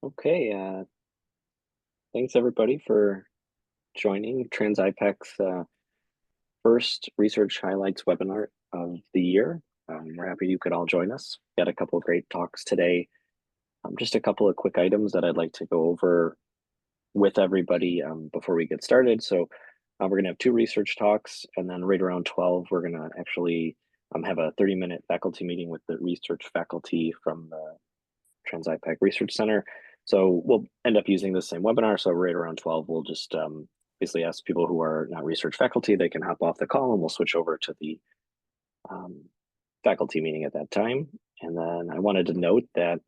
Okay, thanks everybody for joining TRANS-IPIC's first research highlights webinar of the year. We're happy you could all join us. We had a couple of great talks today. Just a couple of quick items that I'd like to go over with everybody before we get started. So we're going to have 2 research talks, and then right around 12, we're going to actually have a 30-minute faculty meeting with the research faculty from the TRANS-IPIC Research Center. So we'll end up using the same webinar. So right around 12, we'll just basically ask people who are not research faculty, they can hop off the call and we'll switch over to the faculty meeting at that time. And then I wanted to note that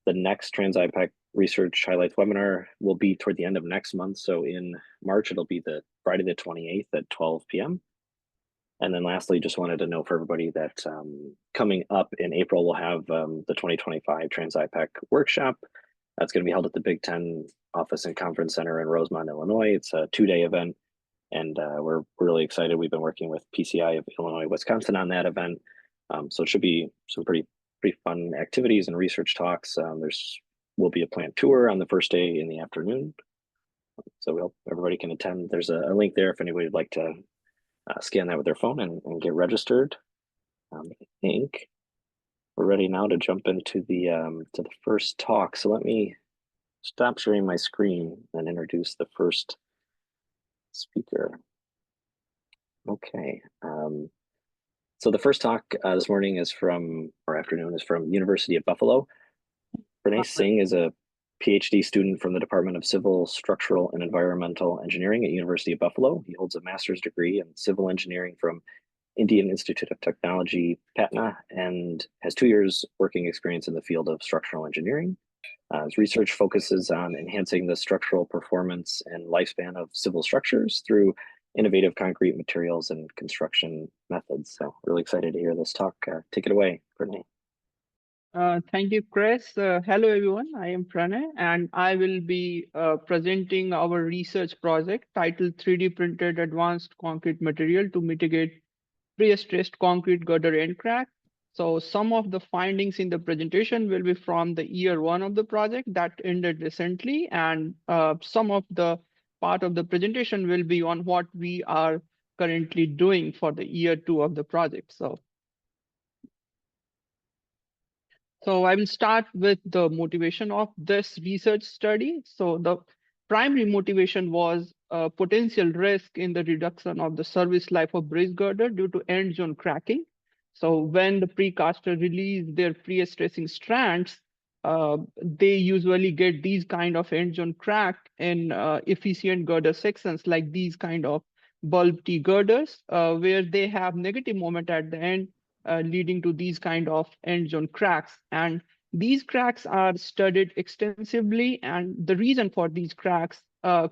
the next TRANS-IPIC Research Highlights webinar will be toward the end of next month. So in March, it'll be the Friday the 28th at 12 p.m. And then lastly, just wanted to know for everybody that coming up in April, we'll have the 2025 TRANS-IPIC workshop. That's going to be held at the Big Ten Office and Conference Center in Rosemont, Illinois. It's a 2-day event, and we're really excited. We've been working with PCI of Illinois, Wisconsin on that event. So it should be some pretty fun activities and research talks. Will be a plant tour on the first day in the afternoon. So we hope everybody can attend. There's a link there if anybody would like to scan that with their phone and get registered. I think we're ready now to jump into the first talk. So let me stop sharing my screen and introduce the first speaker. Okay. So the first talk this morning is from University of Buffalo. Pranay Singh is a PhD student from the Department of Civil, Structural, and Environmental Engineering at University of Buffalo. He holds a master's degree in civil engineering from Indian Institute of Technology, Patna, and has 2 years working experience in the field of structural engineering. His research focuses on enhancing the structural performance and lifespan of civil structures through innovative concrete materials and construction methods. So really excited to hear this talk. Take it away, Pranay. Thank you, Chris. Hello, everyone. I am Pranay, and I will be presenting our research project titled 3D Printed Advanced Concrete Material to Mitigate Prestressed Concrete Girder End Crack. So some of the findings in the presentation will be from the year 1 of the project that ended recently, and some of the part of the presentation will be on what we are currently doing for the year 2 of the project. So I will start with the motivation of this research study. So the primary motivation was a potential risk in the reduction of the service life of bridge girder due to end zone cracking. So when the precaster release their pre-stressing strands, they usually get these kind of end zone crack in efficient girder sections like these kind of bulb T girders, where they have negative moment at the end, leading to these kind of end zone cracks. And these cracks are studied extensively, and the reason for these cracks are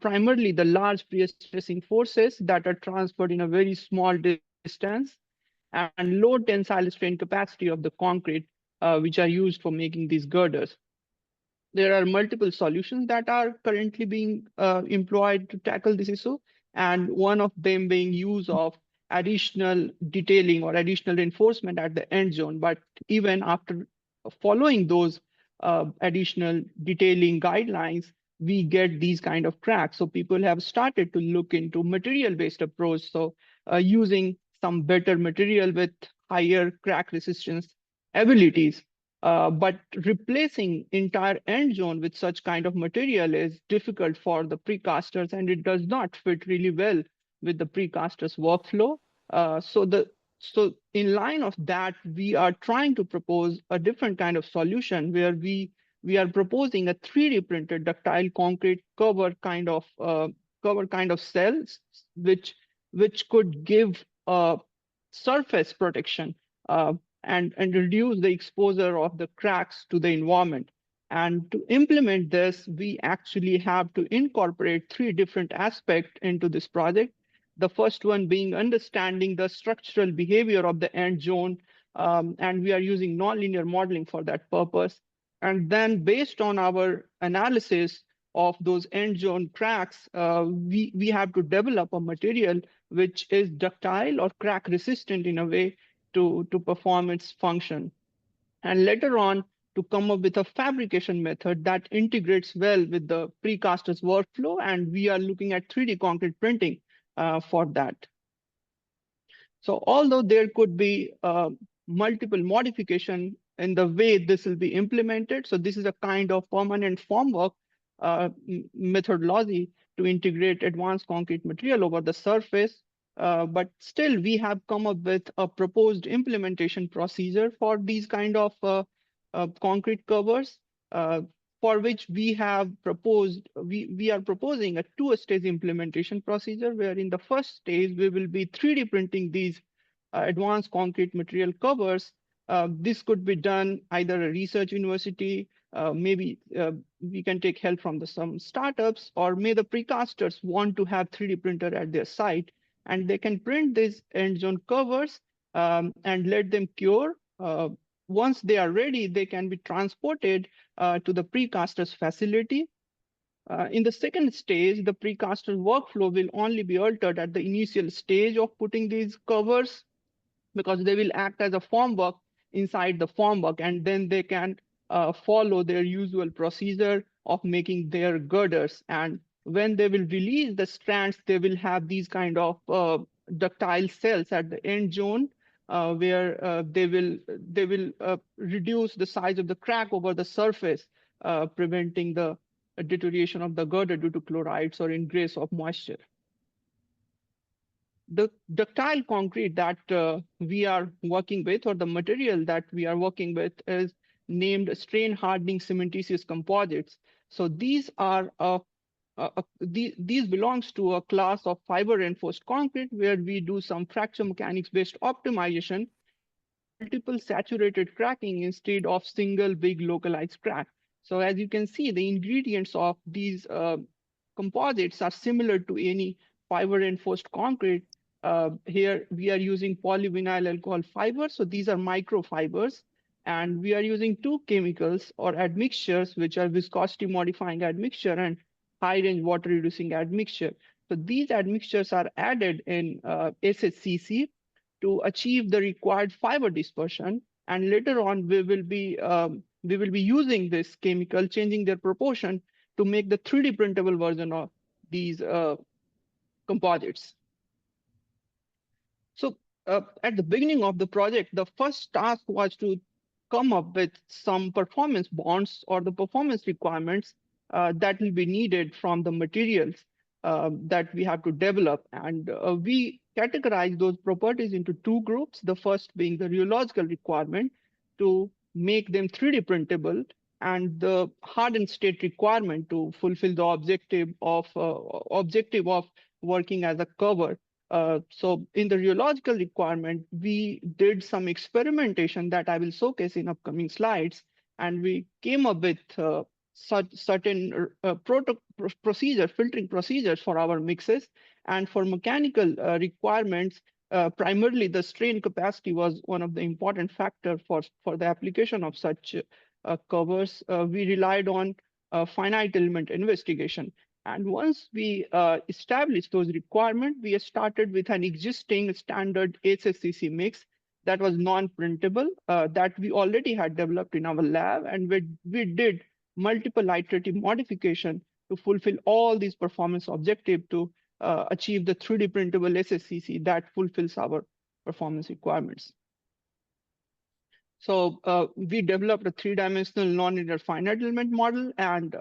primarily the large pre-stressing forces that are transferred in a very small distance and low tensile strain capacity of the concrete, which are used for making these girders. There are multiple solutions that are currently being employed to tackle this issue, and one of them being use of additional detailing or additional reinforcement at the end zone. But even after following those additional detailing guidelines, we get these kind of cracks. So people have started to look into material-based approach. So using some better material with higher crack resistance abilities. But replacing entire end zone with such kind of material is difficult for the precasters, and it does not fit really well with the precasters workflow. So in line of that, we are trying to propose a different kind of solution where we are proposing a 3D printed ductile concrete cover kind of cells, which could give surface protection and reduce the exposure of the cracks to the environment. And to implement this, we actually have to incorporate 3 different aspects into this project. The first one being understanding the structural behavior of the end zone, and we are using nonlinear modeling for that purpose. And then based on our analysis of those end zone cracks, we have to develop a material which is ductile or crack resistant in a way to perform its function. And later on, to come up with a fabrication method that integrates well with the precaster's workflow, and we are looking at 3D concrete printing for that. So although there could be multiple modification in the way this will be implemented, so this is a kind of permanent formwork methodology to integrate advanced concrete material over the surface. But still, we have come up with a proposed implementation procedure for these kind of concrete covers, for which we have proposed, we are proposing a two-stage implementation procedure, where in the first stage, we will be 3D printing these advanced concrete material covers. This could be done either a research university, maybe we can take help from some startups, or may the precasters want to have 3D printer at their site, and they can print these end zone covers and let them cure. Once they are ready, they can be transported to the precasters facility. In the second stage, the precaster workflow will only be altered at the initial stage of putting these covers, because they will act as a formwork inside the formwork, and then they can follow their usual procedure of making their girders. And when they will release the strands, they will have these kind of ductile cells at the end zone, where they will reduce the size of the crack over the surface, preventing the deterioration of the girder due to chlorides or ingress of moisture. The ductile concrete that we are working with, or the material that we are working with, is named strain hardening cementitious composites. So these are these belongs to a class of fiber reinforced concrete, where we do some fracture mechanics based optimization, multiple saturated cracking instead of single big localized crack. So as you can see, the ingredients of these composites are similar to any fiber reinforced concrete. Here we are using polyvinyl alcohol fibers. So these are microfibers. And we are using two chemicals or admixtures, which are viscosity modifying admixture and high range water reducing admixture. So these admixtures are added in SHCC to achieve the required fiber dispersion. And later on, we will be using this chemical, changing their proportion to make the 3D printable version of these composites. So at the beginning of the project, the first task was to come up with some performance bonds or the performance requirements that will be needed from the materials that we have to develop. And we categorize those properties into two groups, the first being the rheological requirement to make them 3D printable, and the hardened state requirement to fulfill the objective of working as a cover. So in the rheological requirement, we did some experimentation that I will showcase in upcoming slides, and we came up with certain filtering procedures for our mixes. And for mechanical requirements, primarily the strain capacity was one of the important factors for the application of such covers. We relied on finite element investigation. And once we established those requirements, we started with an existing standard HSCC mix that was non-printable, that we already had developed in our lab. And we did multiple iterative modification to fulfill all these performance objectives to achieve the 3D printable SSCC that fulfills our performance requirements. So we developed a three-dimensional nonlinear finite element model, and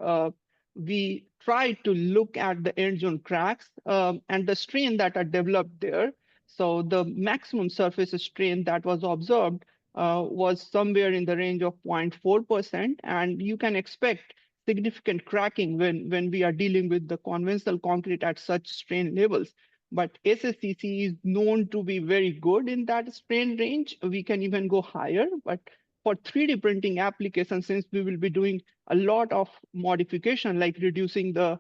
we tried to look at the end zone cracks and the strain that are developed there. So the maximum surface strain that was observed was somewhere in the range of 0.4%, and you can expect significant cracking when we are dealing with the conventional concrete at such strain levels. But SSCC is known to be very good in that strain range. We can even go higher, but for 3D printing applications, since we will be doing a lot of modification, like reducing the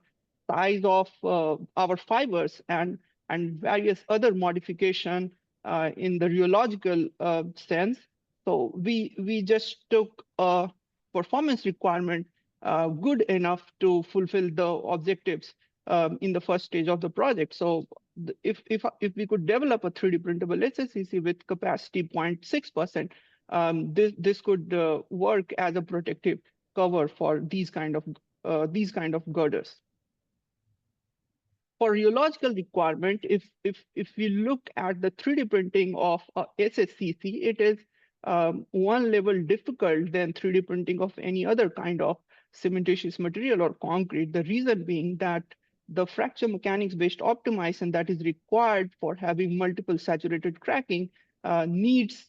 size of our fibers and various other modification in the rheological sense. So we just took a performance requirement good enough to fulfill the objectives in the first stage of the project. So if we could develop a 3D printable SSCC with capacity 0.6%, this could work as a protective cover for these kind of girders. For rheological requirement, if we look at the 3D printing of SSCC, it is one level difficult than 3D printing of any other kind of cementitious material or concrete. The reason being that the fracture mechanics based optimization that is required for having multiple saturated cracking needs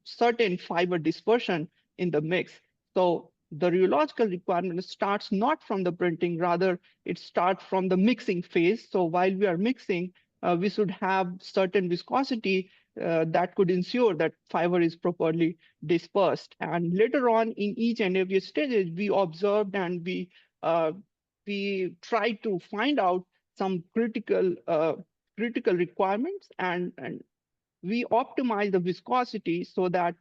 certain fiber dispersion in the mix. So the rheological requirement starts not from the printing, rather it starts from the mixing phase. So while we are mixing, we should have certain viscosity that could ensure that fiber is properly dispersed. And later on in each and every stage, we observed and we tried to find out some critical requirements, and we optimize the viscosity so that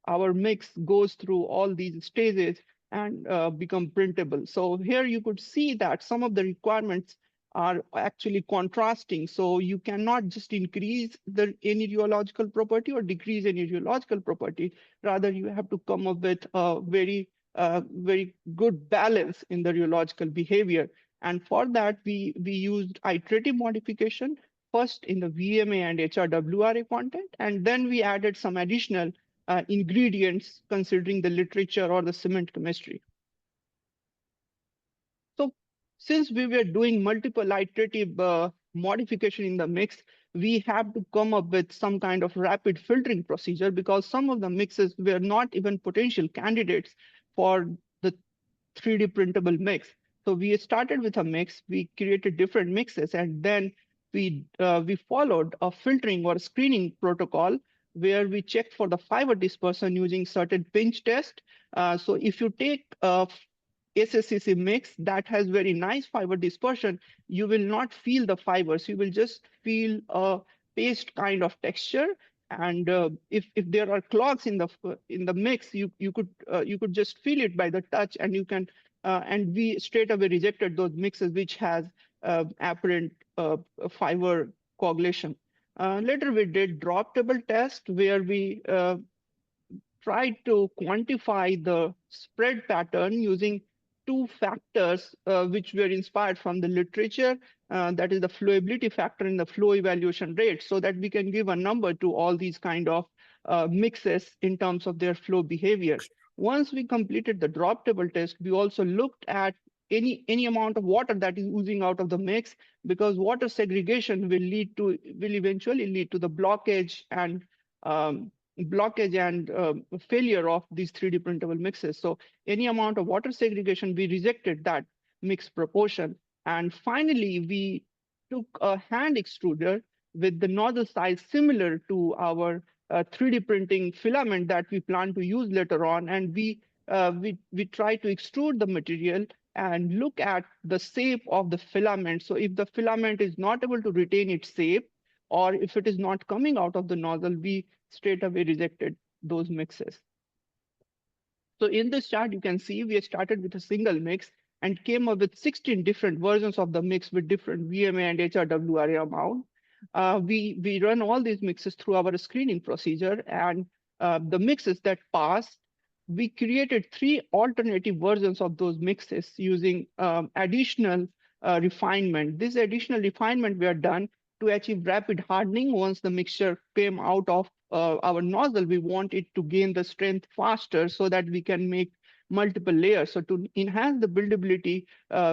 our mix goes through all these stages and become printable. So here you could see that some of the requirements are actually contrasting. So you cannot just increase any rheological property or decrease any rheological property. Rather, you have to come up with a very good balance in the rheological behavior. And for that, we used iterative modification, first in the VMA and HRWRA content, and then we added some additional ingredients considering the literature or the cement chemistry. So since we were doing multiple iterative modification in the mix, we have to come up with some kind of rapid filtering procedure, because some of the mixes were not even potential candidates for the 3D printable mix. So we started with a mix, we created different mixes, and then we followed a filtering or screening protocol where we checked for the fiber dispersion using certain pinch test. So if you take a SSCC mix that has very nice fiber dispersion, you will not feel the fibers. You will just feel a paste kind of texture. And if there are clogs in the mix, you could just feel it by the touch, and you can and we straight away rejected those mixes which has apparent fiber coagulation. Later we did drop table test where we tried to quantify the spread pattern using two factors which were inspired from the literature, that is the flowability factor and the flow evaluation rate, so that we can give a number to all these kind of mixes in terms of their flow behavior. Once we completed the drop table test, we also looked at any amount of water that is oozing out of the mix, because water segregation will eventually lead to the blockage and failure of these 3D printable mixes. So any amount of water segregation, we rejected that mix proportion. And finally, we took a hand extruder with the nozzle size similar to our 3D printing filament that we plan to use later on. And we try to extrude the material and look at the shape of the filament. So if the filament is not able to retain its shape, or if it is not coming out of the nozzle, we straight away rejected those mixes. So in this chart, you can see we started with a single mix and came up with 16 different versions of the mix with different VMA and HRWRA amount. We run all these mixes through our screening procedure, and the mixes that passed, we created 3 alternative versions of those mixes using additional refinement. This additional refinement were done to achieve rapid hardening. Once the mixture came out of our nozzle, we want it to gain the strength faster so that we can make multiple layers. So to enhance the buildability,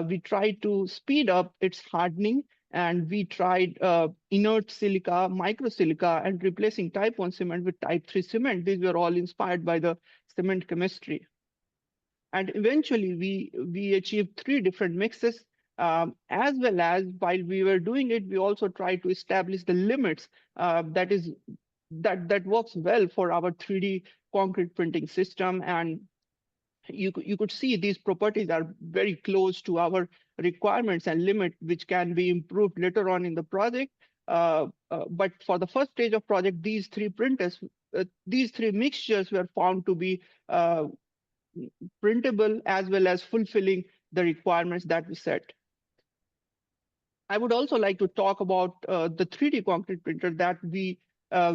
we tried to speed up its hardening, and we tried inert silica, microsilica, and replacing type 1 cement with type 3 cement. These were all inspired by the cement chemistry. And eventually we achieved 3 different mixes, as well as while we were doing it, we also tried to establish the limits that works well for our 3D concrete printing system. And you could see these properties are very close to our requirements and limit, which can be improved later on in the project. But for the first stage of project, these 3 printers, these 3 mixtures were found to be printable as well as fulfilling the requirements that we set. I would also like to talk about the 3D concrete printer that we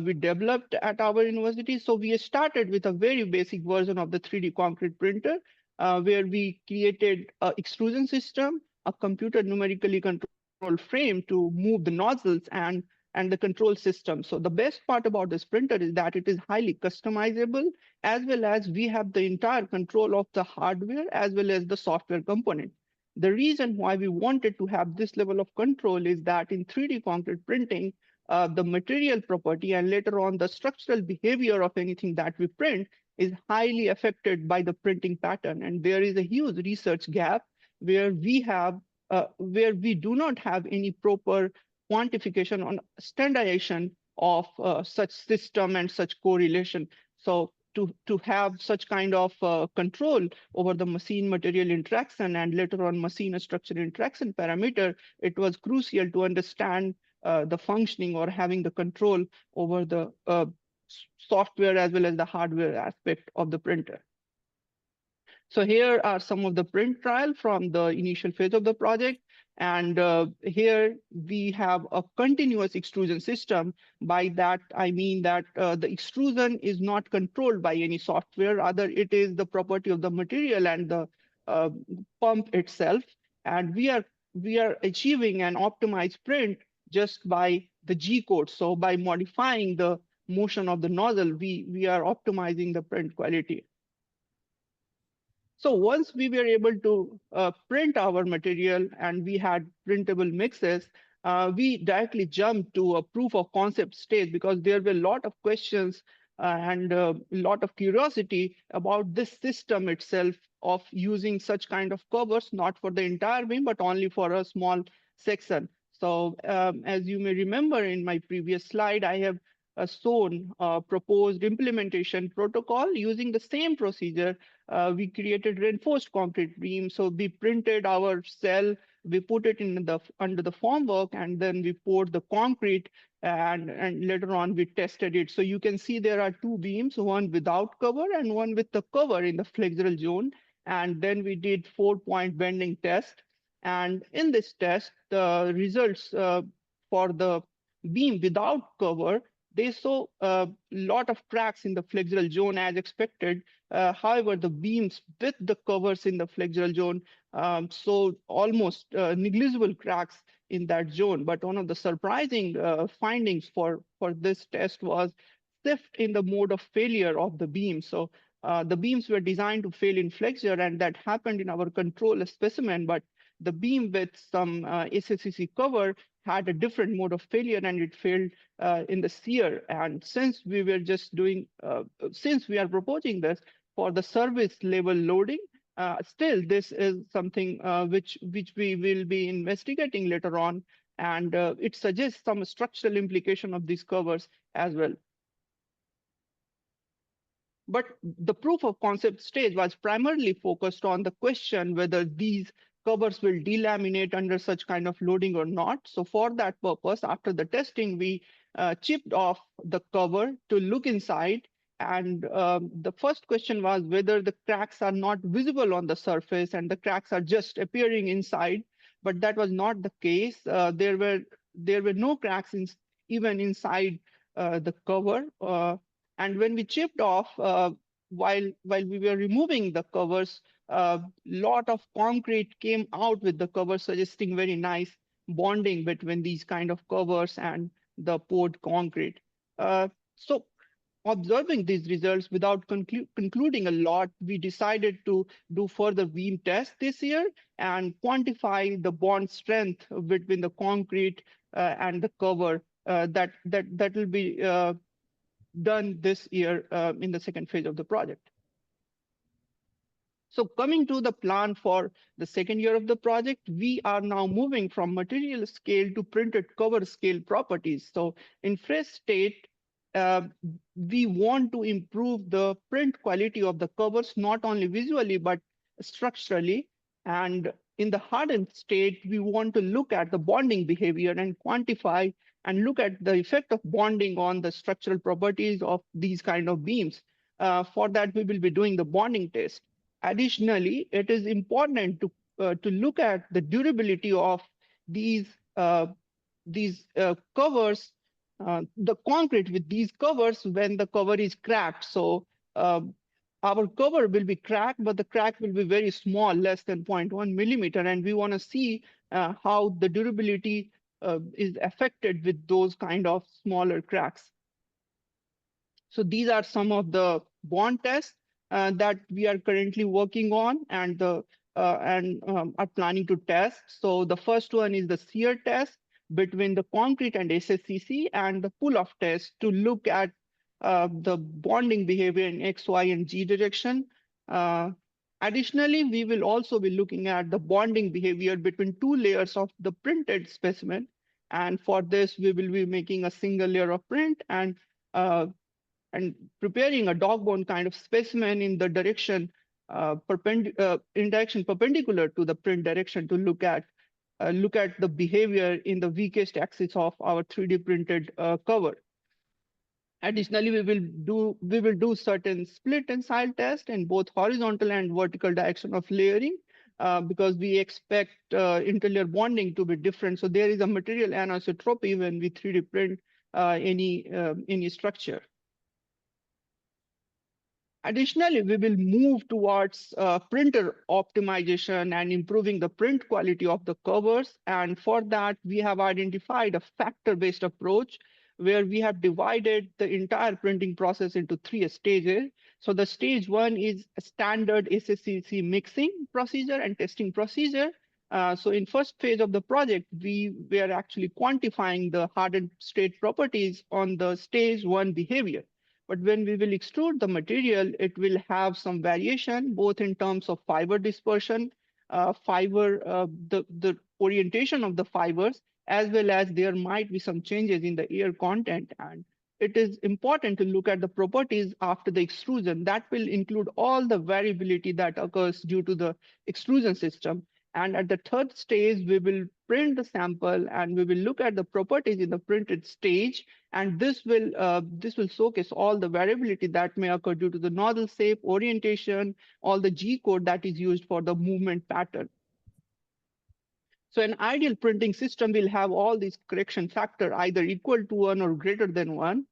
we developed at our university. So we started with a very basic version of the 3D concrete printer, where we created an extrusion system, a computer numerically controlled frame to move the nozzles and the control system. So the best part about this printer is that it is highly customizable, as well as we have the entire control of the hardware as well as the software component. The reason why we wanted to have this level of control is that in 3D concrete printing, the material property and later on the structural behavior of anything that we print is highly affected by the printing pattern. And there is a huge research gap where where we do not have any proper quantification on standardization of such system and such correlation. So to have such kind of control over the machine material interaction and later on machine structure interaction parameter, it was crucial to understand the functioning or having the control over the software as well as the hardware aspect of the printer. So here are some of the print trial from the initial phase of the project. And here we have a continuous extrusion system. By that, I mean that the extrusion is not controlled by any software, rather it is the property of the material and the uh, pump itself. And we are achieving an optimized print just by the G code. So by modifying the motion of the nozzle, we are optimizing the print quality. So once we were able to print our material and we had printable mixes, we directly jumped to a proof of concept stage because there were a lot of questions and a lot of curiosity about this system itself of using such kind of covers, not for the entire beam, but only for a small section. So as you may remember in my previous slide, I have shown a proposed implementation protocol using the same procedure. We created reinforced concrete beam. So we printed our cell, we put it in the under the formwork, and then we poured the concrete, and later on we tested it. So you can see there are two beams, one without cover and one with the cover in the flexural zone. And then we did 4-point bending test. And in this test, the results for the beam without cover, they saw a lot of cracks in the flexural zone as expected. However, the beams with the covers in the flexural zone saw almost negligible cracks in that zone. But one of the surprising findings for this test was shift in the mode of failure of the beam. So the beams were designed to fail in flexure, and that happened in our control specimen. But the beam with some SSCC cover had a different mode of failure, and it failed in the shear. And since we were just doing, since we are proposing this for the service level loading, still this is something which we will be investigating later on, and it suggests some structural implication of these covers as well. But the proof of concept stage was primarily focused on the question whether these covers will delaminate under such kind of loading or not. So for that purpose, after the testing, we chipped off the cover to look inside. And the first question was whether the cracks are not visible on the surface and the cracks are just appearing inside. But that was not the case. There were no cracks even inside the cover. And when we chipped off, while we were removing the covers, a lot of concrete came out with the cover, suggesting very nice bonding between these kind of covers and the poured concrete. So observing these results without concluding a lot, we decided to do further beam tests this year and quantify the bond strength between the concrete and the cover. That will be done this year in the second phase of the project. So coming to the plan for the second year of the project, we are now moving from material scale to printed cover scale properties. So in fresh state, we want to improve the print quality of the covers, not only visually, but structurally. And in the hardened state, we want to look at the bonding behavior and quantify and look at the effect of bonding on the structural properties of these kind of beams. For that, we will be doing the bonding test. Additionally, it is important to look at the durability of these covers the concrete with these covers when the cover is cracked. So our cover will be cracked, but the crack will be very small, less than 0.1 millimeter. And we want to see how the durability is affected with those kind of smaller cracks. So these are some of the bond tests that we are currently working on and are planning to test. So the first one is the shear test between the concrete and SSCC, and the pull-off test to look at the bonding behavior in X, Y, and Z direction. Additionally, we will also be looking at the bonding behavior between two layers of the printed specimen. And for this, we will be making a single layer of print and preparing a dog bone kind of specimen in the direction perpendicular to the print direction to look at the behavior in the weakest axis of our 3D printed cover. Additionally, we will do certain split tensile test in both horizontal and vertical direction of layering because we expect interlayer bonding to be different. So there is a material anisotropy when we 3D print any structure. Additionally, we will move towards printer optimization and improving the print quality of the covers. And for that, we have identified a factor-based approach where we have divided the entire printing process into 3 stages. So the stage 1 is a standard SSCC mixing procedure and testing procedure. So in first phase of the project, we are actually quantifying the hardened state properties on the stage 1 behavior. But when we will extrude the material, it will have some variation, both in terms of fiber dispersion, the orientation of the fibers, as well as there might be some changes in the air content. And it is important to look at the properties after the extrusion. That will include all the variability that occurs due to the extrusion system. And at the third stage, we will print the sample and we will look at the properties in the printed stage. And this will showcase all the variability that may occur due to the nozzle shape, orientation, all the G code that is used for the movement pattern. So an ideal printing system will have all these correction factor either equal to 1 or greater than 1.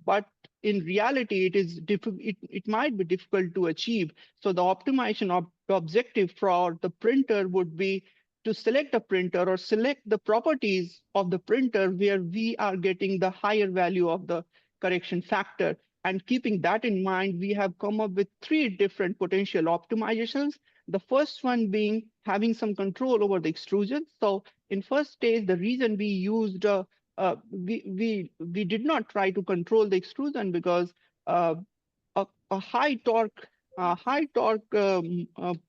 But in reality, it might be difficult to achieve. So the optimization objective for the printer would be to select a printer or select the properties of the printer where we are getting the higher value of the correction factor. And keeping that in mind, we have come up with 3 different potential optimizations. The first one being having some control over the extrusion. So in first stage, the reason we used we did not try to control the extrusion because a high torque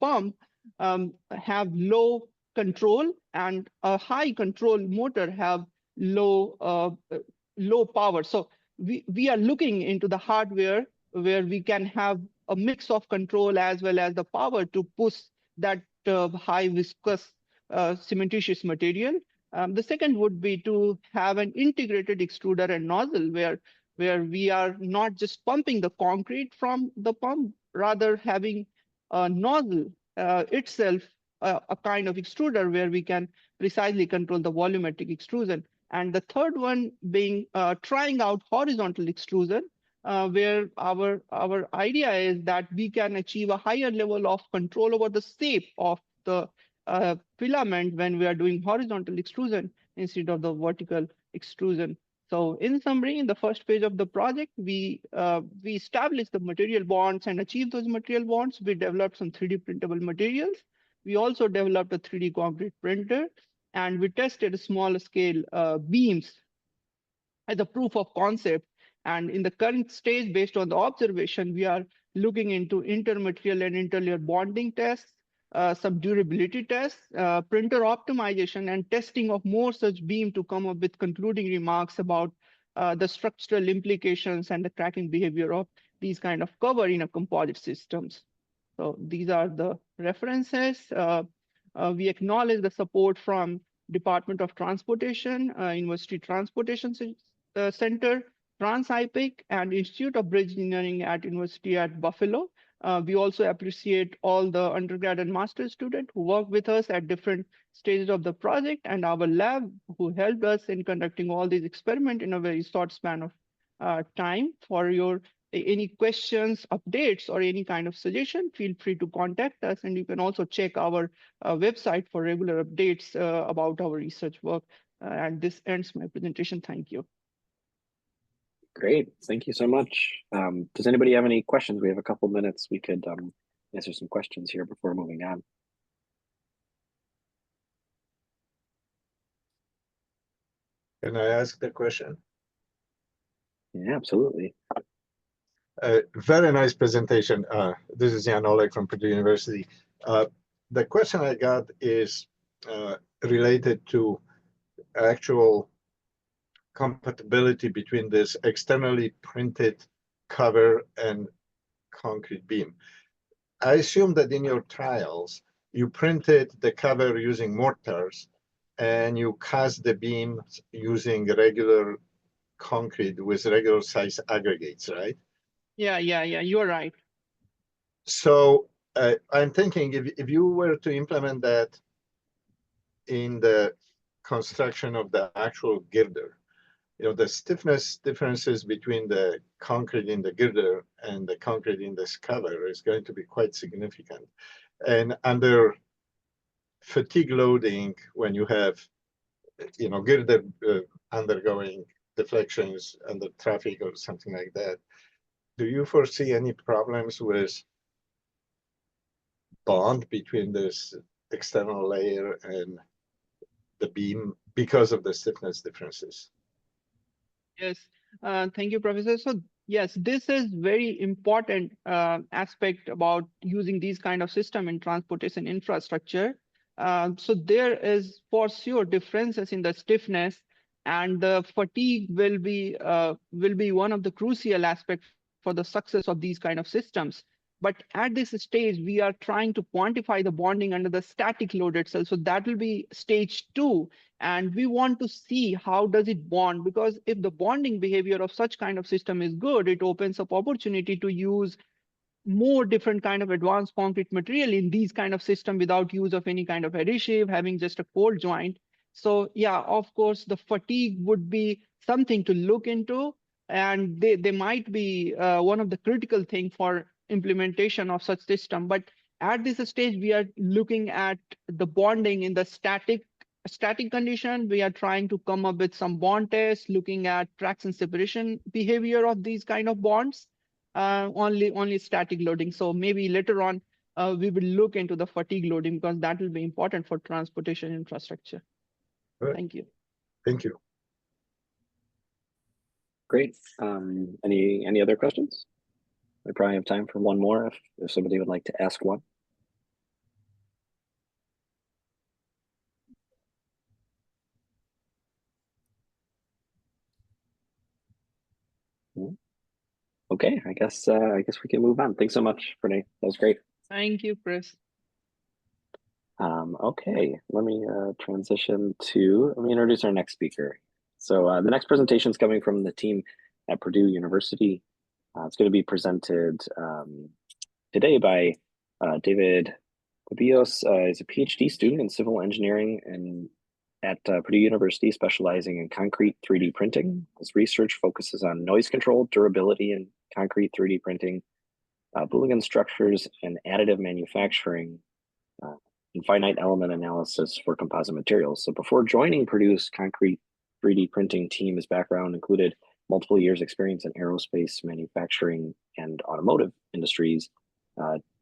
pump have low control, and a high control motor have low power. So we are looking into the hardware where we can have a mix of control as well as the power to push that high viscous cementitious material. The second would be to have an integrated extruder and nozzle where we are not just pumping the concrete from the pump, rather having a nozzle itself a kind of extruder where we can precisely control the volumetric extrusion. And the third one being trying out horizontal extrusion, where our idea is that we can achieve a higher level of control over the shape of the filament when we are doing horizontal extrusion instead of the vertical extrusion. So in summary, in the first phase of the project, we established the material bonds and achieved those material bonds. We developed some 3D printable materials. We also developed a 3D concrete printer, and we tested small scale beams as a proof of concept. And in the current stage, based on the observation, we are looking into intermaterial and interlayer bonding tests, some durability tests, printer optimization, and testing of more such beam to come up with concluding remarks about the structural implications and the cracking behavior of these kind of cover in a composite systems. So these are the references. We acknowledge the support from Department of Transportation, University Transportation Center, TRANS-IPIC, and Institute of Bridge Engineering at University at Buffalo. We also appreciate all the undergrad and master's students who work with us at different stages of the project, and our lab who helped us in conducting all these experiments in a very short span of time. For your any questions, updates, or any kind of suggestion, feel free to contact us. And you can also check our website for regular updates about our research work. And this ends my presentation. Thank you. Great, thank you so much. Does anybody have any questions? We have a couple minutes. We could answer some questions here before moving on. Can I ask the question? Yeah, absolutely. Very nice presentation. This is Olek from Purdue University. The question I got is related to actual compatibility between this externally printed cover and concrete beam. I assume that in your trials, you printed the cover using mortars and you cast the beams using regular concrete with regular size aggregates, right? Yeah, you're right. So I'm thinking if you were to implement that in the construction of the actual girder, the stiffness differences between the concrete in the girder and the concrete in this cover is going to be quite significant. And under fatigue loading, when you have, girder undergoing deflections under traffic or something like that, do you foresee any problems with bond between this external layer and the beam because of the stiffness differences? Yes, thank you, Professor. So yes, this is very important aspect about using these kind of system in transportation infrastructure. So there is for sure differences in the stiffness, and the fatigue will be one of the crucial aspects for the success of these kind of systems. But at this stage, we are trying to quantify the bonding under the static load itself. So that will be stage 2. And we want to see how does it bond, because if the bonding behavior of such kind of system is good, it opens up opportunity to use more different kind of advanced concrete material in these kind of system without use of any kind of adhesive, having just a cold joint. So yeah, of course, the fatigue would be something to look into, and they might be one of the critical thing for implementation of such system. But at this stage, we are looking at the bonding in the static condition. We are trying to come up with some bond tests, looking at traction separation behavior of these kind of bonds. Only static loading. So maybe later on, we will look into the fatigue loading, because that will be important for transportation infrastructure. Right. Thank you. Thank you. Great. Any other questions? We probably have time for one more if somebody would like to ask one. Okay, I guess we can move on. Thanks so much, Pranay. That was great. Thank you, Chris. Okay, let me introduce our next speaker. So the next presentation is coming from the team at Purdue University. It's going to be presented today by David Cubillos. He's a PhD student in civil engineering and at Purdue University, specializing in concrete 3D printing. His research focuses on noise control, durability in concrete 3D printing, Boolean structures, and additive manufacturing, and finite element analysis for composite materials. So before joining Purdue's concrete 3D printing team, his background included multiple years experience in aerospace, manufacturing, and automotive industries.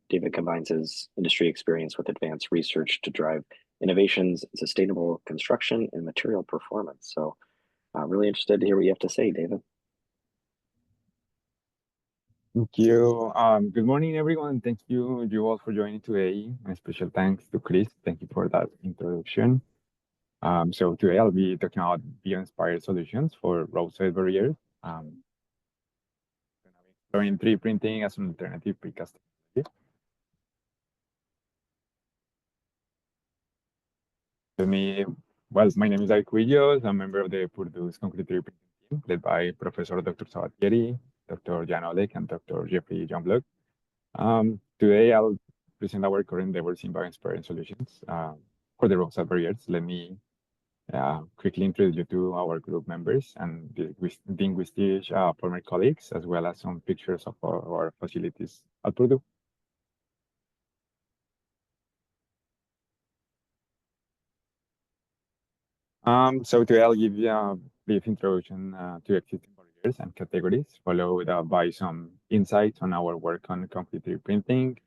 David combines his industry experience with advanced research to drive innovations in sustainable construction and material performance. So really interested to hear what you have to say, David. Thank you. Good morning, everyone. Thank you all for joining today. My special thanks to Chris. Thank you for that introduction. So today I'll be talking about bio-inspired solutions for roadside barriers. Exploring 3D printing as an alternative precast technology. My name is Cubillos. I'm a member of the Purdue's concrete 3D printing team, led by Professor Dr. Zavattieri, Dr. Olek, and Dr. Youngblood. Today I'll present our current endeavors in bioinspiring solutions for the roadside barriers. Let me quickly introduce you to our group members and the distinguished former colleagues, as well as some pictures of our facilities at Purdue. So today I'll give you a brief introduction to existing barriers and categories, followed by some insights on our work on concrete 3D printing,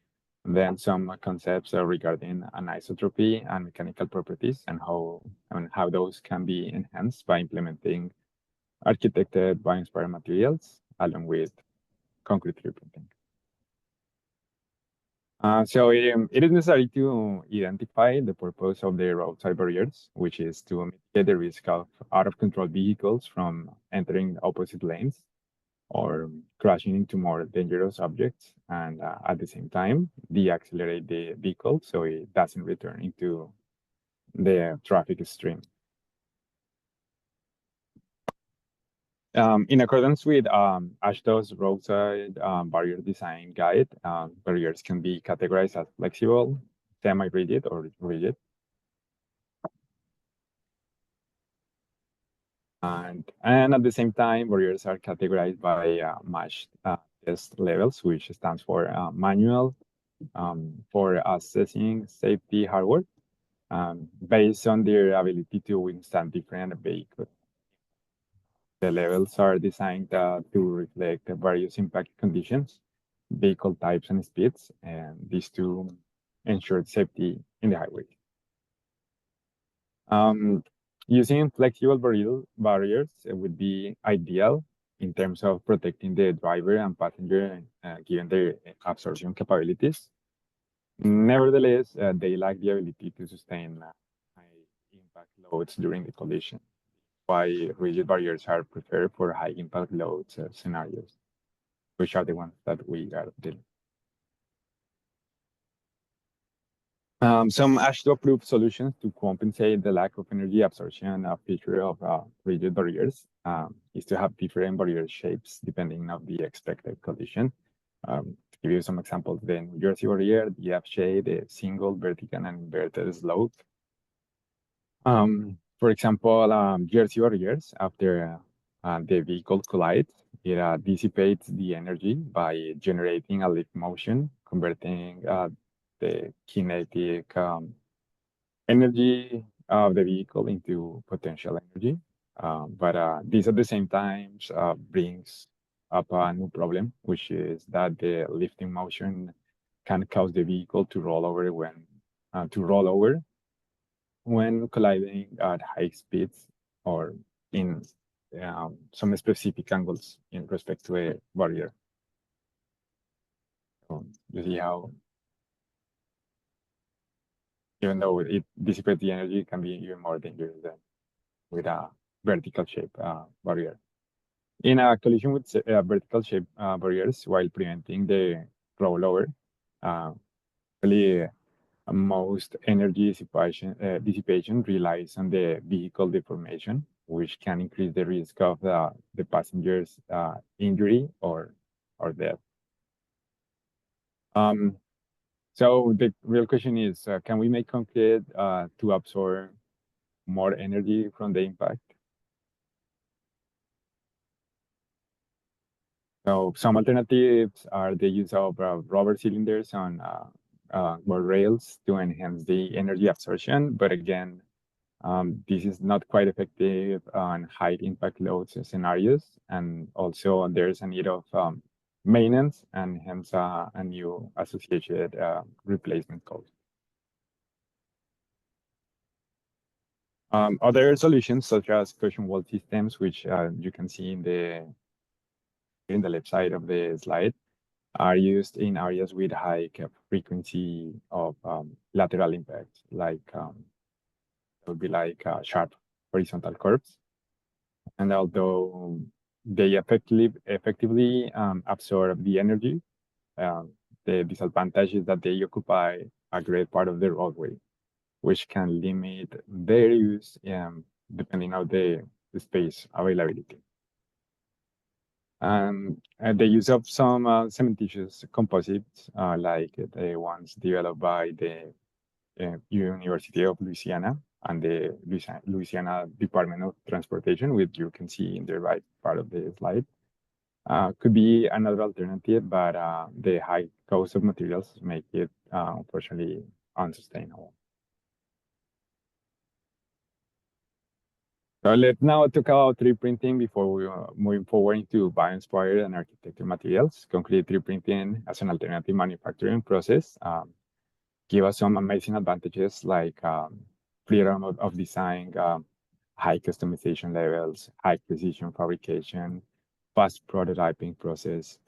and then some concepts regarding anisotropy and mechanical properties and how those can be enhanced by implementing architected bioinspired materials along with concrete 3D printing. It is necessary to identify the purpose of the roadside barriers, which is to mitigate the risk of out-of-control vehicles from entering opposite lanes or crashing into more dangerous objects, and at the same time, deaccelerate the vehicle so it doesn't return into the traffic stream. In accordance with AASHTO's roadside barrier design guide, barriers can be categorized as flexible, semi-rigid, or rigid. And at the same time, barriers are categorized by matched test levels, which stands for manual, for assessing safety hardware, based on their ability to withstand different vehicles. The levels are designed to reflect various impact conditions, vehicle types and speeds, and these to ensure safety in the highway. Using flexible barriers would be ideal in terms of protecting the driver and passenger given their absorption capabilities. Nevertheless, they lack the ability to sustain high impact loads during the collision. Why rigid barriers are preferred for high impact loads scenarios, which are the ones that we are dealing. Some AASHTO-approved solutions to compensate the lack of energy absorption feature of rigid barriers is to have different barrier shapes depending on the expected collision. To give you some examples, the New Jersey barrier, the F-shape, the single vertical and inverted slope. For example, Jersey barriers, after the vehicle collides, it dissipates the energy by generating a lift motion, converting the kinetic energy of the vehicle into potential energy. But this at the same time brings up a new problem, which is that the lifting motion can cause the vehicle to roll over when colliding at high speeds or in some specific angles in respect to a barrier. So you see how, even though it dissipates the energy, it can be even more dangerous than with a vertical shape barrier. In a collision with vertical shape barriers, while preventing the rollover, really most energy dissipation relies on the vehicle deformation, which can increase the risk of the passenger's injury or death. So the real question is, can we make concrete to absorb more energy from the impact? So some alternatives are the use of rubber cylinders on rails to enhance the energy absorption. But again, this is not quite effective on high impact loads scenarios. And also there's a need of maintenance and hence a new associated replacement cost. Other solutions such as cushion wall systems, which you can see in the left side of the slide, are used in areas with high frequency of lateral impacts, like it would be like sharp horizontal curves. And although they effectively absorb the energy, the disadvantage is that they occupy a great part of the roadway, which can limit their use depending on the space availability. The use of some cementitious composites, like the ones developed by the University of Louisiana and the Louisiana Department of Transportation, which you can see in the right part of the slide, could be another alternative, but the high cost of materials make it unfortunately unsustainable. So let's now talk about 3D printing before we moving forward into bio-inspired and architecture materials. Concrete 3D printing as an alternative manufacturing process give us some amazing advantages like freedom of design, high customization levels, high precision fabrication, fast prototyping process,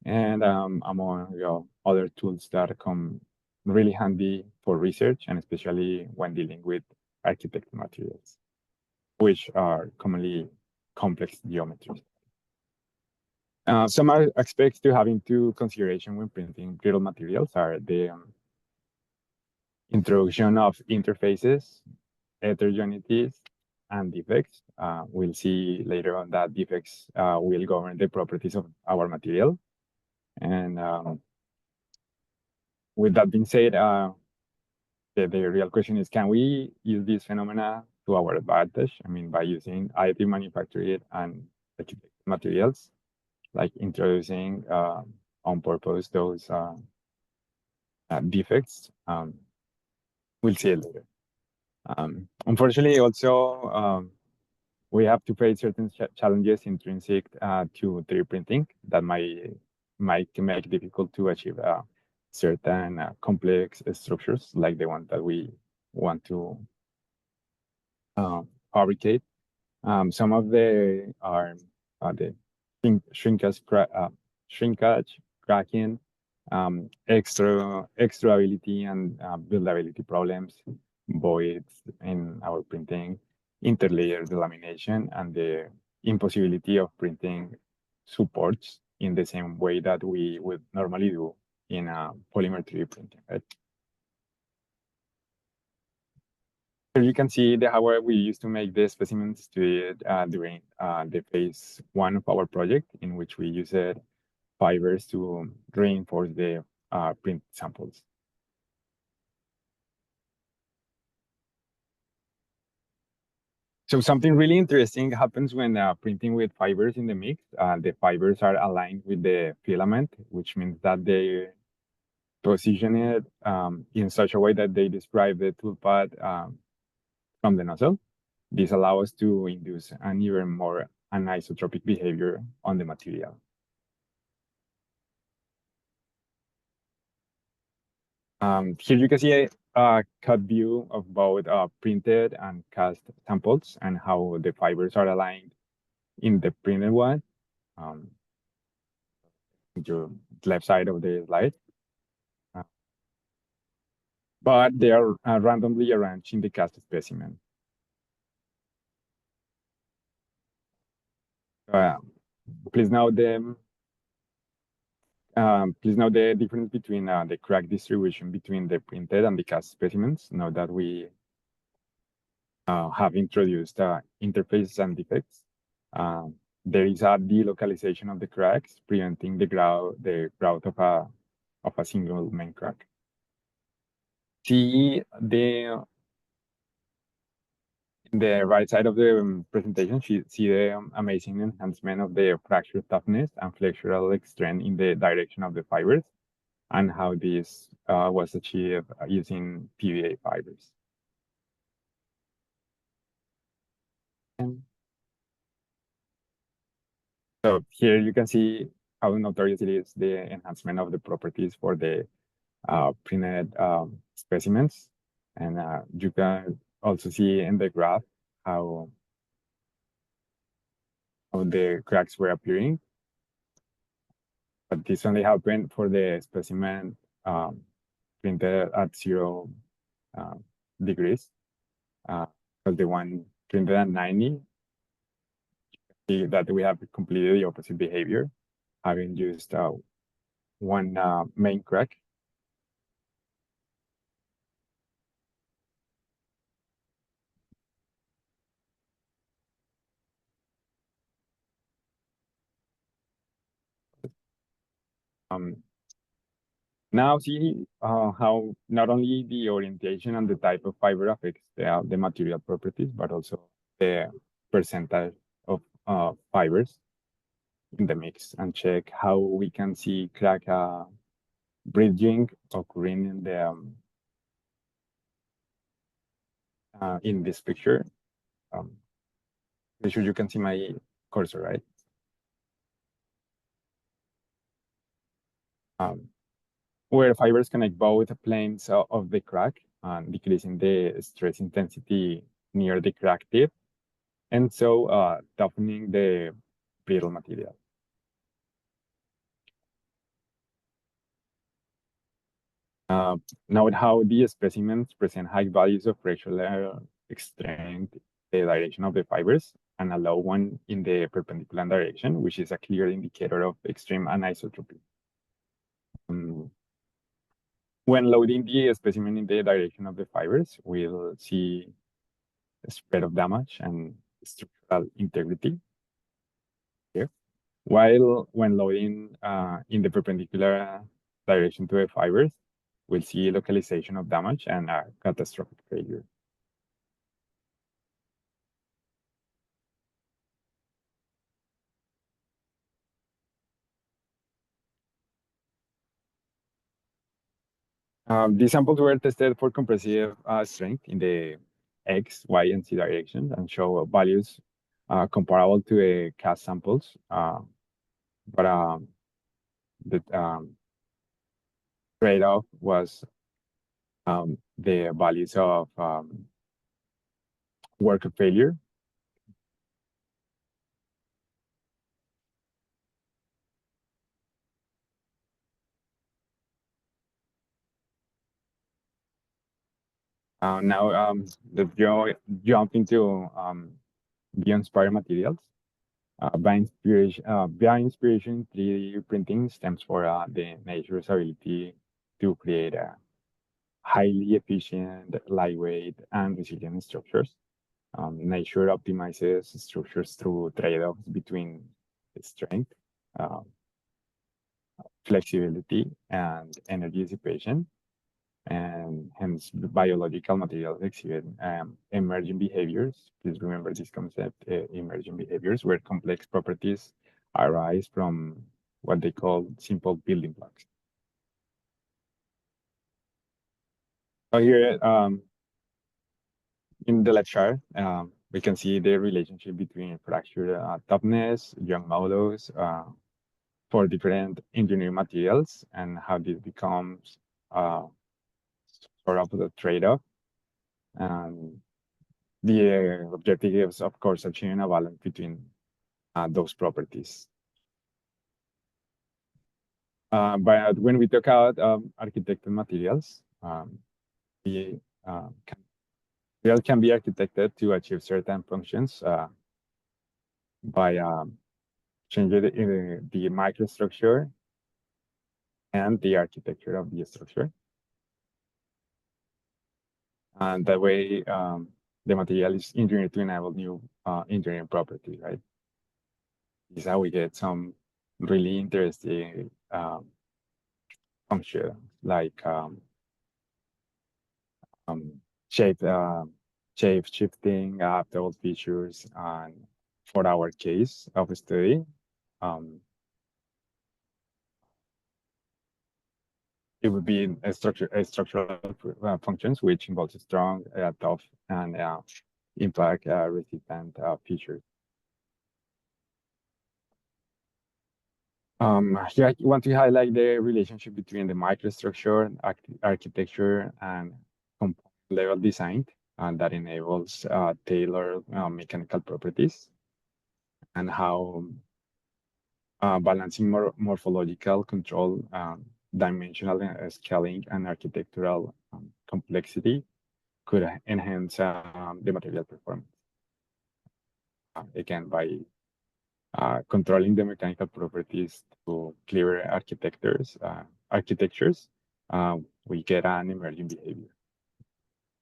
and among other tools that come really handy for research and especially when dealing with architecture materials, which are commonly complex geometries. Some aspects to have into consideration when printing brittle materials are the introduction of interfaces, heterogeneities, and defects. We'll see later on that defects will govern the properties of our material. And with that being said, the real question is, can we use this phenomena to our advantage? I mean, by using additive manufactured and architecture materials, like introducing on purpose those defects. We'll see it later. Unfortunately, also, we have to face certain challenges intrinsic to 3D printing that might make it difficult to achieve certain complex structures like the one that we want to fabricate. Some of the are the shrinkage, cracking, extruability and buildability problems, voids in our printing, interlayer delamination, and the impossibility of printing supports in the same way that we would normally do in a polymer 3D printing. Right? Here you can see the hardware we used to make the specimens during the phase 1 of our project, in which we used fibers to reinforce the print samples. So something really interesting happens when printing with fibers in the mix. The fibers are aligned with the filament, which means that they position it in such a way that they describe the toolpath from the nozzle. This allows us to induce an even more anisotropic behavior on the material. Here you can see a cut view of both printed and cast samples and how the fibers are aligned in the printed one, your left side of the slide. But they are randomly arranged in the cast specimen. Please note the difference between the crack distribution between the printed and the cast specimens. Now that we have introduced interfaces and defects, there is a delocalization of the cracks, preventing the growth of a single main crack. See the right side of the presentation, see the amazing enhancement of the fracture toughness and flexural strength in the direction of the fibers, and how this was achieved using PVA fibers. So here you can see how notorious it is, the enhancement of the properties for the printed specimens. And you can also see in the graph how the cracks were appearing. But this only happened for the specimen printed at 0 degrees. Because the one printed at 90, see that we have completely the opposite behavior, having used one main crack. Now see how not only the orientation and the type of fiber affects the material properties, but also the percentage of fibers in the mix, and check how we can see crack bridging occurring in this picture. Pretty sure you can see my cursor, right? Where fibers connect both planes of the crack, decreasing the stress intensity near the crack tip, and so toughening the brittle material. Note how the specimens present high values of fractional strength, the direction of the fibers, and a low one in the perpendicular direction, which is a clear indicator of extreme anisotropy. When loading the specimen in the direction of the fibers, we'll see a spread of damage and structural integrity here. While when loading in the perpendicular direction to the fibers, we'll see localization of damage and catastrophic failure. These samples were tested for compressive strength in the X, Y, and Z directions and show values comparable to the cast samples, but the trade-off was the values of worker failure. Now let's jump into bioinspired materials. By inspiration, 3D printing stems for the nature's ability to create highly efficient, lightweight, and resilient structures. Nature optimizes structures through trade-offs between strength, flexibility, and energy dissipation. And hence biological materials exhibit emergent behaviors. Please remember this concept, emergent behaviors, where complex properties arise from what they call simple building blocks. So here in the left chart, we can see the relationship between fracture toughness, young modulus for different engineering materials, and how this becomes sort of the trade-off. The objective is, of course, achieving a balance between those properties. But when we talk about architected materials, material can be architected to achieve certain functions by changing the microstructure and the architecture of the structure. And that way, the material is engineered to enable new engineering properties, right? This is how we get some really interesting functions like shape shifting, adaptable features, and for our case of study, it would be a structural functions, which involves strong, tough, and impact resistant features. Here I want to highlight the relationship between the microstructure, architecture, and component level design that enables tailored mechanical properties, and how balancing morphological control, dimensional scaling, and architectural complexity could enhance the material performance. Again, by controlling the mechanical properties to clearer architectures, we get an emerging behavior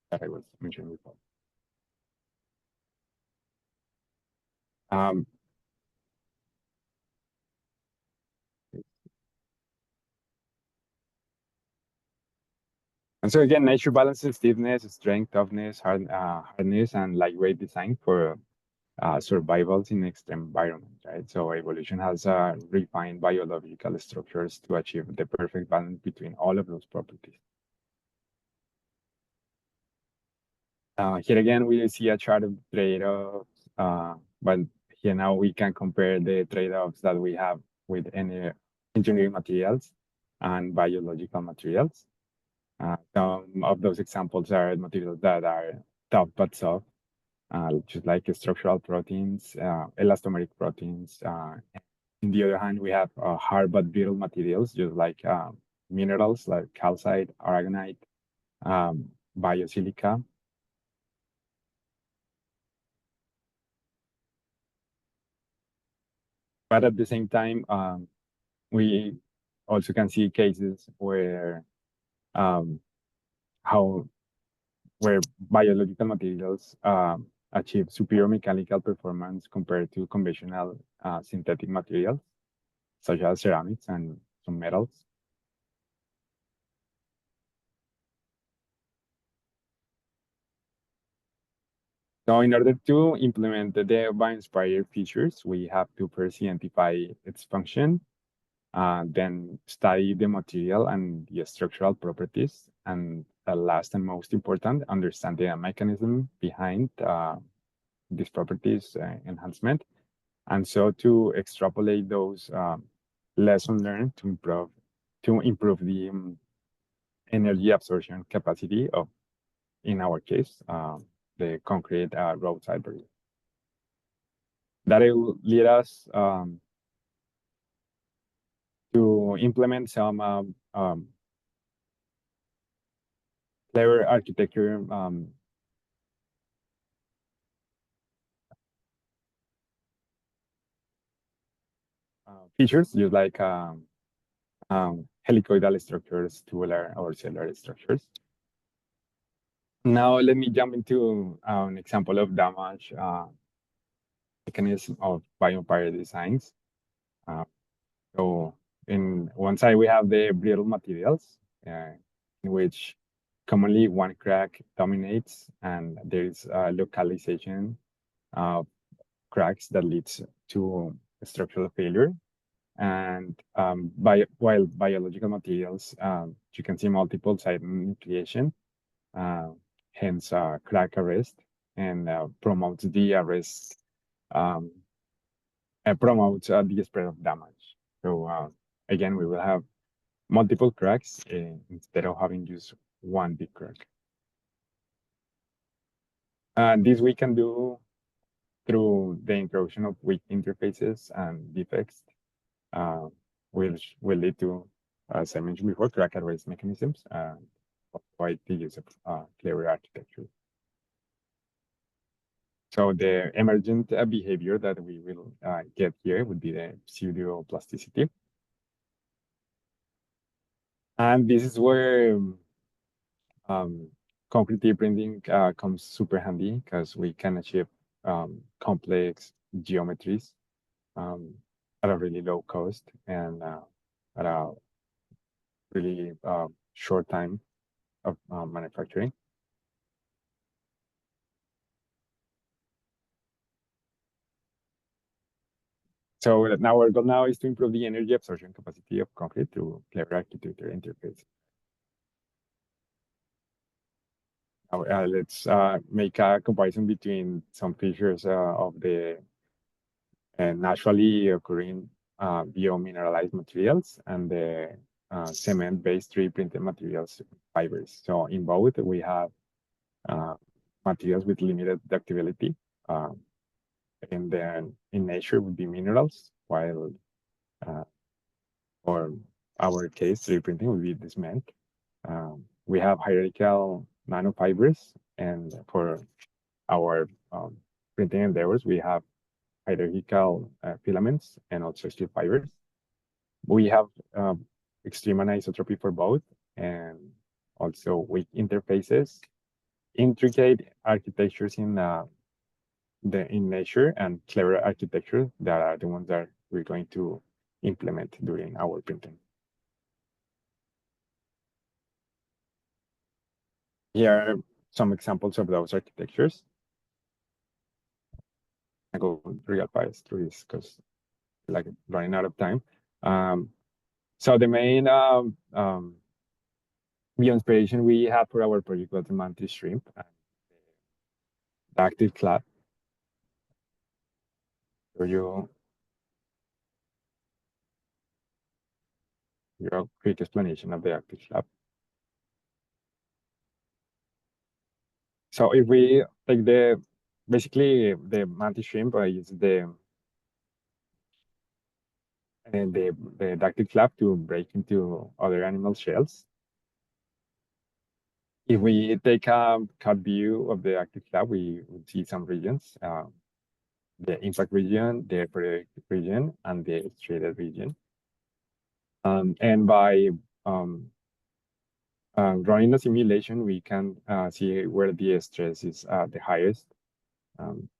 that I was mentioning before. And so again, nature balances stiffness, strength, toughness, hardness, and lightweight design for survivals in extreme environments, right? So evolution has refined biological structures to achieve the perfect balance between all of those properties. Here again, we see a chart of trade-offs, but here now we can compare the trade-offs that we have with any engineering materials and biological materials. Some of those examples are materials that are tough but soft, just like structural proteins, elastomeric proteins. On the other hand, we have hard but brittle materials, just like minerals like calcite, aragonite, biosilica. But at the same time, we also can see cases where where biological materials achieve superior mechanical performance compared to conventional synthetic materials, such as ceramics and some metals. So in order to implement the bioinspired features, we have to first identify its function, then study the material and the structural properties, and last and most important, understand the mechanism behind these properties enhancement. And so to extrapolate those lessons learned to improve the energy absorption capacity of, in our case, the concrete roadside barrier. That will lead us to implement some clever architecture features, just like helicoidal structures, tubular or cellular structures. Now let me jump into an example of damage mechanism of bioinspired designs. So in one side, we have the brittle materials, in which commonly one crack dominates, and there is a localization of cracks that leads to structural failure. And while biological materials, you can see multiple site nucleation, hence crack arrest, and promotes the arrest, promotes the spread of damage. So again, we will have multiple cracks instead of having just one big crack. This we can do through the introduction of weak interfaces and defects, which will lead to, as I mentioned before, crack arrest mechanisms, avoid the use of clever architecture. So the emergent behavior that we will get here would be the pseudoplasticity. And this is where concrete 3D printing comes super handy, because we can achieve complex geometries at a really low cost and at a really short time of manufacturing. So now our goal now is to improve the energy absorption capacity of concrete through clever architecture interface. Now let's make a comparison between some features of the naturally occurring biomineralized materials and the cement-based 3D printed materials fibers. So in both, we have materials with limited ductility. And then in nature would be minerals, while for our case, 3D printing would be the cement. We have hierarchical nanofibers, and for our printing endeavors, we have hierarchical filaments and also steel fibers. We have extreme anisotropy for both, and also weak interfaces, intricate architectures in nature, and clever architecture that are the ones that we're going to implement during our printing. Here are some examples of those architectures. I go real fast through this because like running out of time. So the main the inspiration we have for our project was the mantis shrimp and the active clad. So your quick explanation of the active clad. So if we take basically the mantis shrimp is the ducted flap to break into other animal shells. If we take a cut view of the active flap, we would see some regions, the impact region, the periodic region, and the striated region. And by running a simulation, we can see where the stress is the highest.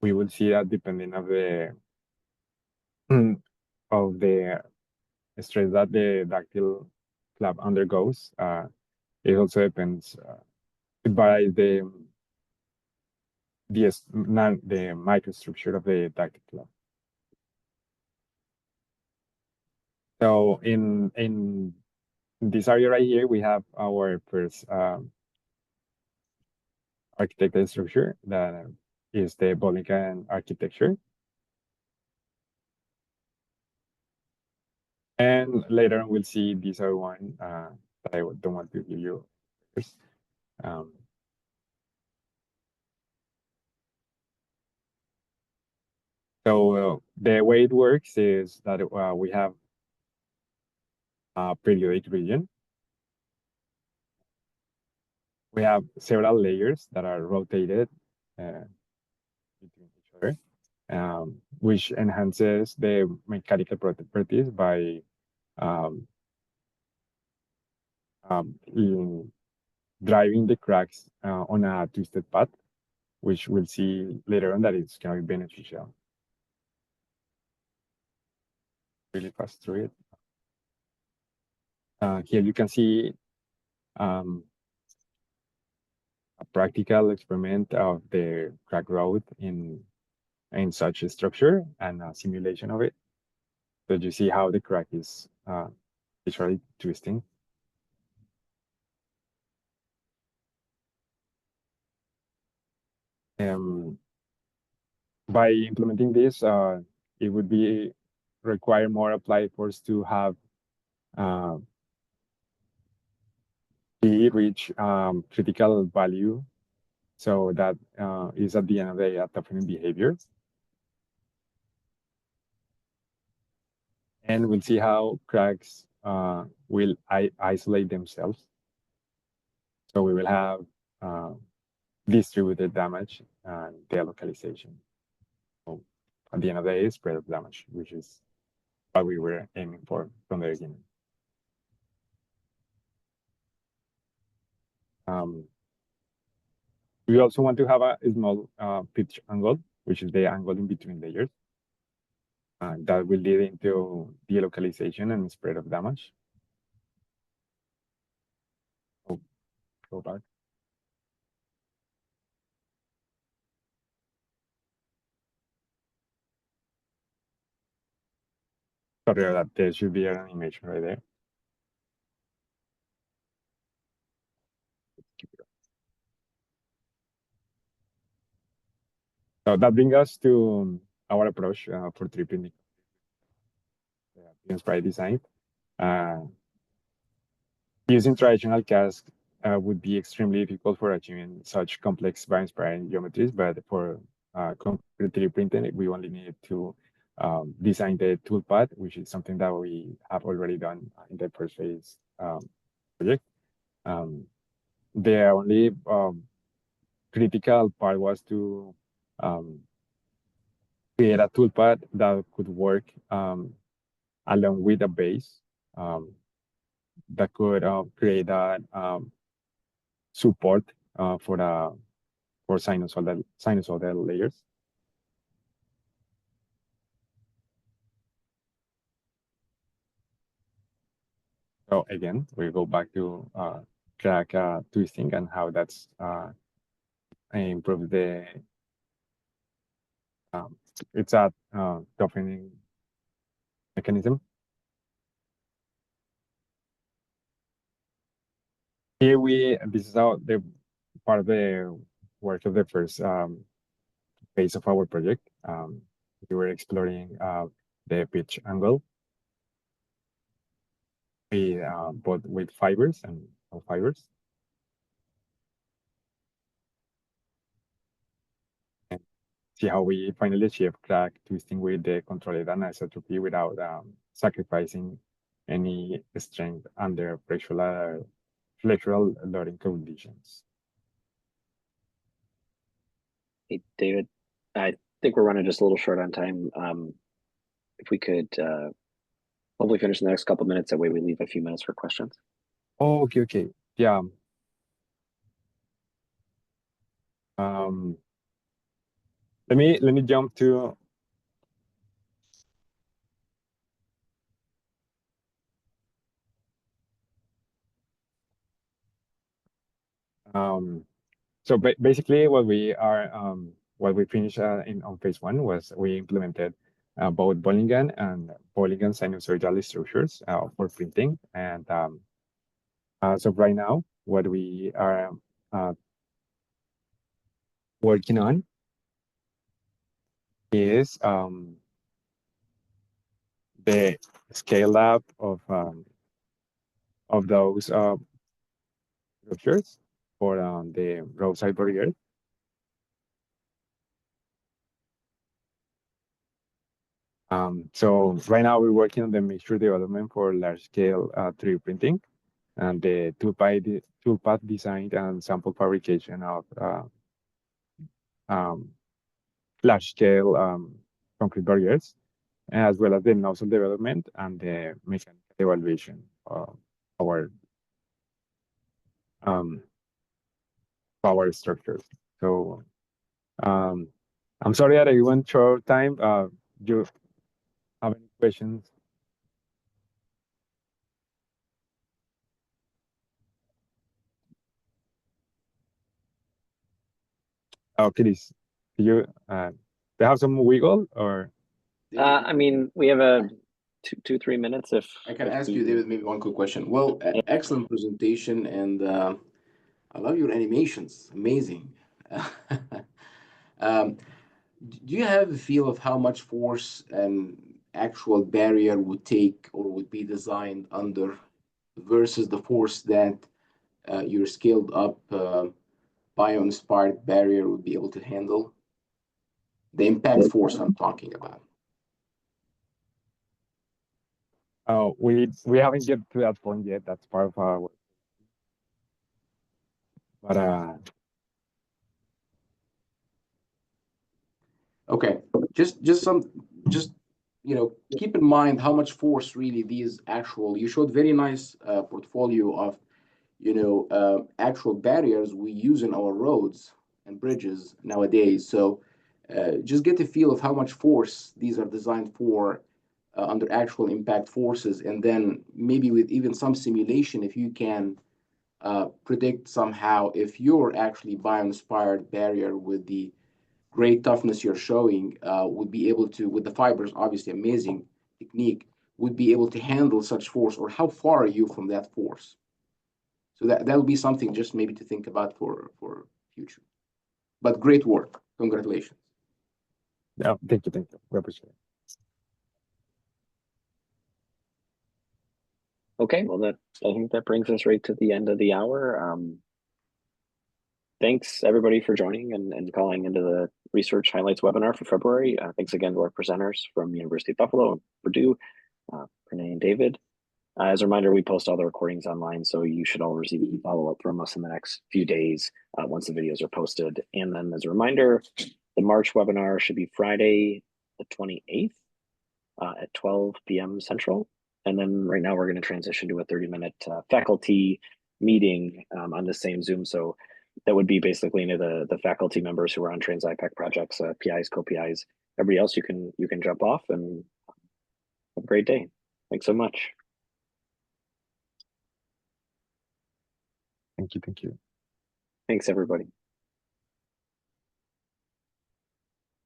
We will see that depending of the stress that the dactyl flap undergoes. It also depends by the microstructure of the dactyl flap. So in this area right here, we have our first architecture structure that is the Bollinger architecture. And later we'll see this other one that I don't want to give you first. So the way it works is that we have a periodic region. We have several layers that are rotated between each other, which enhances the mechanical properties by driving the cracks on a twisted path, which we'll see later on that it's going to be beneficial. Really fast through it. Here you can see a practical experiment of the crack growth in such a structure and a simulation of it. So you see how the crack is literally twisting. By implementing this, it would be require more applied force to have the reach critical value. So that is at the end of the day a toughening behavior. And we'll see how cracks will isolate themselves. So we will have distributed damage and delocalization. So at the end of the day, spread of damage, which is what we were aiming for from the beginning. We also want to have a small pitch angle, which is the angle in between layers. That will lead into delocalization and spread of damage. Oh, go back. Sorry, that there should be an animation right there. So that brings us to our approach for tripping inspired design. Using traditional casks would be extremely difficult for achieving such complex bio-inspired geometries, but for concrete 3D printing, we only need to design the toolpath, which is something that we have already done in the first phase project. The only critical part was to create a toolpath that could work along with a base that could create that support for sinusoidal layers. So again, we go back to crack twisting and how that's improve the it's a toughening mechanism. Here this is how the part of the work of the first phase of our project. We were exploring the pitch angle with both with fibers and no fibers. And see how we finally achieve crack twisting with the controlled anisotropy without sacrificing any strength under flexural loading conditions. Hey, David, I think we're running just a little short on time. If we could hopefully finish in the next couple minutes, that way we leave a few minutes for questions. Oh, okay. Yeah. Let me jump to so basically what we finished on phase one was we implemented both Bollingham and Bollingham sinusoidal structures for printing. And so right now, what we are working on is the scale up of those structures for the roadside barrier. So right now we're working on the mixture development for large scale 3D printing and the toolpath design and sample fabrication of large scale concrete barriers, as well as the nozzle development and the mechanical evaluation of our power structures. So I'm sorry that I went short time. Do you have any questions? Oh, Chris, do you they have some wiggle or? I mean, we have a 3 minutes if I can if ask we- you, David, maybe one quick question. Well, excellent presentation, and I love your animations. Amazing. Do you have a feel of how much force an actual barrier would take or would be designed under versus the force that your scaled up bio-inspired barrier would be able to handle? The impact force I'm talking about. Oh, we haven't get to that point yet. That's part of our work. But Okay, just keep in mind how much force really these actual. You showed very nice portfolio of actual barriers we use in our roads and bridges nowadays. So just get a feel of how much force these are designed for under actual impact forces, and then maybe with even some simulation, if you can predict somehow if your actually bio-inspired barrier with the great toughness you're showing would be able to, with the fibers, obviously amazing technique, would be able to handle such force, or how far are you from that force? So that'll be something just maybe to think about for future. But great work. Congratulations. yeah, thank you. We appreciate it. Okay, well, I think that brings us right to the end of the hour. Thanks everybody for joining and calling into the Research Highlights webinar for February. Thanks again to our presenters from University of Buffalo and Purdue, Pranay and David. As a reminder, we post all the recordings online, so you should all receive a follow-up from us in the next few days once the videos are posted. And then as a reminder, the March webinar should be Friday, the 28th at 12 p.m. Central. And then right now we're going to transition to a 30-minute faculty meeting on the same Zoom. So that would be basically the faculty members who are on TRANS-IPIC projects, PIs, co-PIs, everybody else. You can jump off and have a great day. Thanks so much. Thank you. Thanks, everybody.